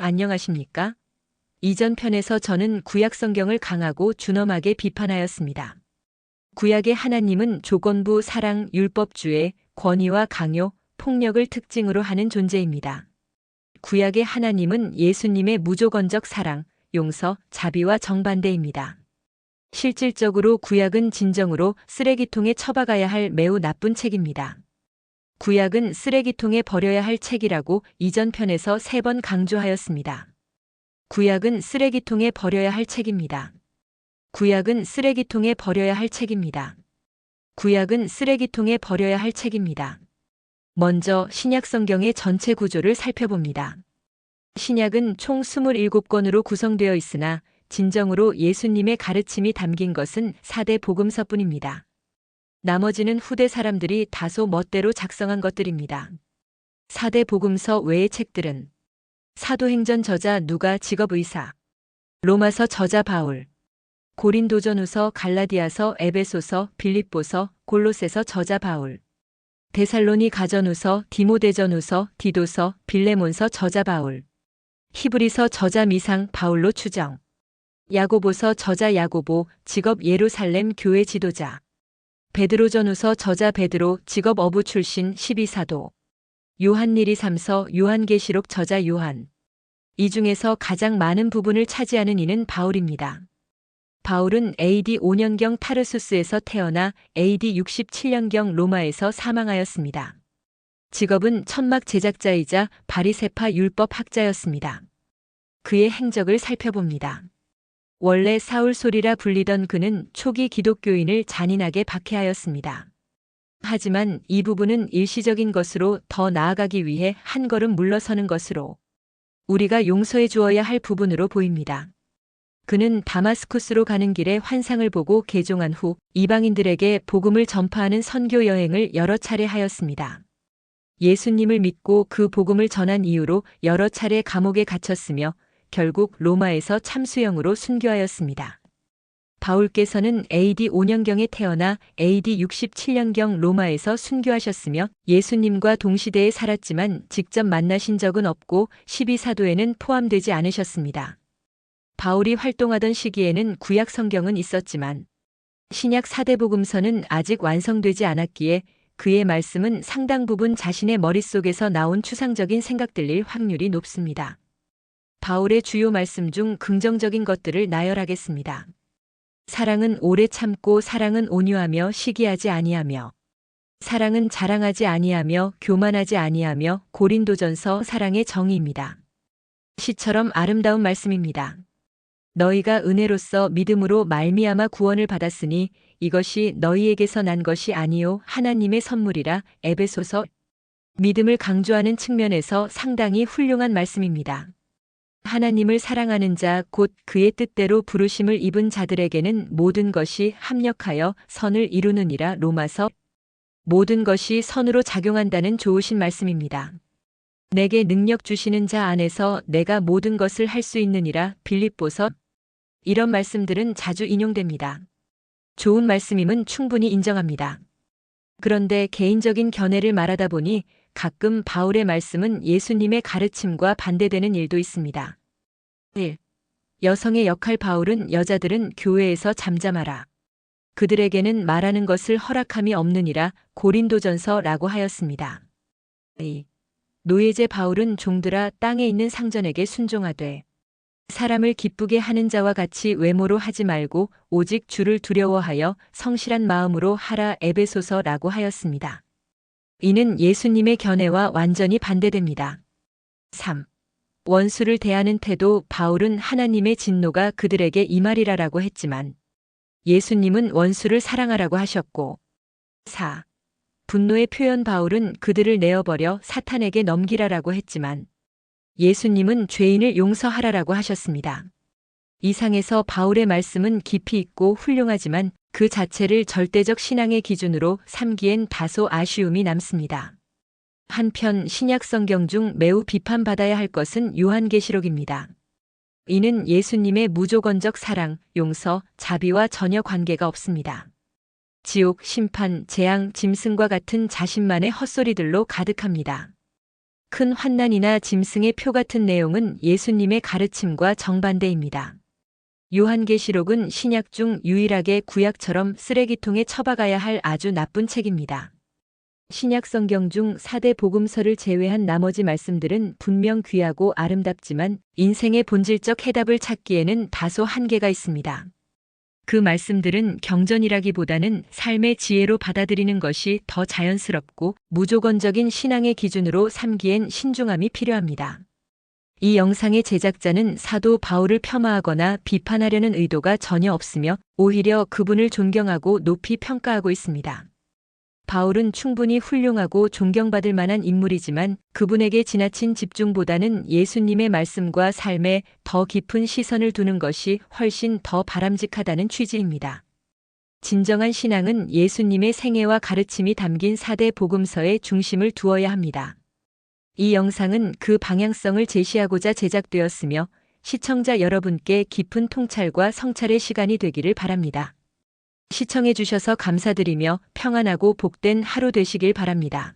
안녕하십니까? 이전 편에서 저는 구약 성경을 강하고 준엄하게 비판하였습니다. 구약의 하나님은 조건부 사랑 율법주의, 권위와 강요, 폭력을 특징으로 하는 존재입니다. 구약의 하나님은 예수님의 무조건적 사랑, 용서, 자비와 정반대입니다. 실질적으로 구약은 진정으로 쓰레기통에 처박아야 할 매우 나쁜 책입니다. 구약은 쓰레기통에 버려야 할 책이라고 이전 편에서 3번 강조하였습니다. 구약은 쓰레기통에 버려야 할 책입니다. 구약은 쓰레기통에 버려야 할 책입니다. 구약은 쓰레기통에 버려야 할 책입니다. 먼저 신약 성경의 전체 구조를 살펴봅니다. 신약은 총 27권으로 구성되어 있으나 진정으로 예수님의 가르침이 담긴 것은 4대 복음서뿐입니다. 나머지는 후대 사람들이 다소 멋대로 작성한 것들입니다. 4대 복음서 외의 책들은 사도행전 저자 누가 직업의사, 로마서 저자 바울, 고린도전후서 갈라디아서 에베소서 빌립보서 골로새서 저자 바울, 데살로니 가전후서 디모데전후서 디도서 빌레몬서 저자 바울, 히브리서 저자 미상 바울로 추정, 야고보서 저자 야고보 직업 예루살렘 교회 지도자, 베드로전후서 저자 베드로 직업 어부 출신 12사도, 요한일이 3서 요한계시록 저자 요한. 이 중에서 가장 많은 부분을 차지하는 이는 바울입니다. 바울은 AD 5년경 타르수스에서 태어나 AD 67년경 로마에서 사망하였습니다. 직업은 천막 제작자이자 바리새파 율법 학자였습니다. 그의 행적을 살펴봅니다. 원래 사울솔이라 불리던 그는 초기 기독교인을 잔인하게 박해하였습니다. 하지만 이 부분은 일시적인 것으로 더 나아가기 위해 한 걸음 물러서는 것으로 우리가 용서해 주어야 할 부분으로 보입니다. 그는 다마스쿠스로 가는 길에 환상을 보고 개종한 후 이방인들에게 복음을 전파하는 선교 여행을 여러 차례 하였습니다. 예수님을 믿고 그 복음을 전한 이후로 여러 차례 감옥에 갇혔으며 결국 로마에서 참수형으로 순교하였습니다. 바울께서는 AD 5년경에 태어나 AD 67년경 로마에서 순교하셨으며 예수님과 동시대에 살았지만 직접 만나신 적은 없고 12사도에는 포함되지 않으셨습니다. 바울이 활동하던 시기에는 구약 성경은 있었지만 신약 4대 복음서는 아직 완성되지 않았기에 그의 말씀은 상당 부분 자신의 머릿속에서 나온 추상적인 생각들일 확률이 높습니다. 바울의 주요 말씀 중 긍정적인 것들을 나열하겠습니다. 사랑은 오래 참고 사랑은 온유하며 시기하지 아니하며 사랑은 자랑하지 아니하며 교만하지 아니하며 고린도전서 사랑의 정의입니다. 시처럼 아름다운 말씀입니다. 너희가 은혜로써 믿음으로 말미암아 구원을 받았으니 이것이 너희에게서 난 것이 아니요 하나님의 선물이라. 에베소서. 믿음을 강조하는 측면에서 상당히 훌륭한 말씀입니다. 하나님을 사랑하는 자 곧 그의 뜻대로 부르심을 입은 자들에게는 모든 것이 합력하여 선을 이루느니라. 로마서. 모든 것이 선으로 작용한다는 좋으신 말씀입니다. 내게 능력 주시는 자 안에서 내가 모든 것을 할 수 있느니라. 빌립보서. 이런 말씀들은 자주 인용됩니다. 좋은 말씀임은 충분히 인정합니다. 그런데 개인적인 견해를 말하다 보니 가끔 바울의 말씀은 예수님의 가르침과 반대되는 일도 있습니다. 1. 여성의 역할. 바울은 여자들은 교회에서 잠잠하라. 그들에게는 말하는 것을 허락함이 없느니라. 고린도전서라고 하였습니다. 2. 노예제. 바울은 종들아 땅에 있는 상전에게 순종하되 사람을 기쁘게 하는 자와 같이 외모로 하지 말고 오직 주를 두려워하여 성실한 마음으로 하라. 에베소서라고 하였습니다. 이는 예수님의 견해와 완전히 반대됩니다. 3. 원수를 대하는 태도. 바울은 하나님의 진노가 그들에게 임하리라라고 했지만 예수님은 원수를 사랑하라고 하셨고 4. 분노의 표현. 바울은 그들을 내어버려 사탄에게 넘기라라고 했지만 예수님은 죄인을 용서하라라고 하셨습니다. 이상에서 바울의 말씀은 깊이 있고 훌륭하지만 그 자체를 절대적 신앙의 기준으로 삼기엔 다소 아쉬움이 남습니다. 한편 신약 성경 중 매우 비판받아야 할 것은 요한계시록입니다. 이는 예수님의 무조건적 사랑, 용서, 자비와 전혀 관계가 없습니다. 지옥, 심판, 재앙, 짐승과 같은 자신만의 헛소리들로 가득합니다. 큰 환난이나 짐승의 표 같은 내용은 예수님의 가르침과 정반대입니다. 요한계시록은 신약 중 유일하게 구약처럼 쓰레기통에 처박아야 할 아주 나쁜 책입니다. 신약 성경 중 4대 복음서를 제외한 나머지 말씀들은 분명 귀하고 아름답지만 인생의 본질적 해답을 찾기에는 다소 한계가 있습니다. 그 말씀들은 경전이라기보다는 삶의 지혜로 받아들이는 것이 더 자연스럽고 무조건적인 신앙의 기준으로 삼기엔 신중함이 필요합니다. 이 영상의 제작자는 사도 바울을 폄하하거나 비판하려는 의도가 전혀 없으며 오히려 그분을 존경하고 높이 평가하고 있습니다. 바울은 충분히 훌륭하고 존경받을 만한 인물이지만 그분에게 지나친 집중보다는 예수님의 말씀과 삶에 더 깊은 시선을 두는 것이 훨씬 더 바람직하다는 취지입니다. 진정한 신앙은 예수님의 생애와 가르침이 담긴 4대 복음서에 중심을 두어야 합니다. 이 영상은 그 방향성을 제시하고자 제작되었으며 시청자 여러분께 깊은 통찰과 성찰의 시간이 되기를 바랍니다. 시청해 주셔서 감사드리며 평안하고 복된 하루 되시길 바랍니다.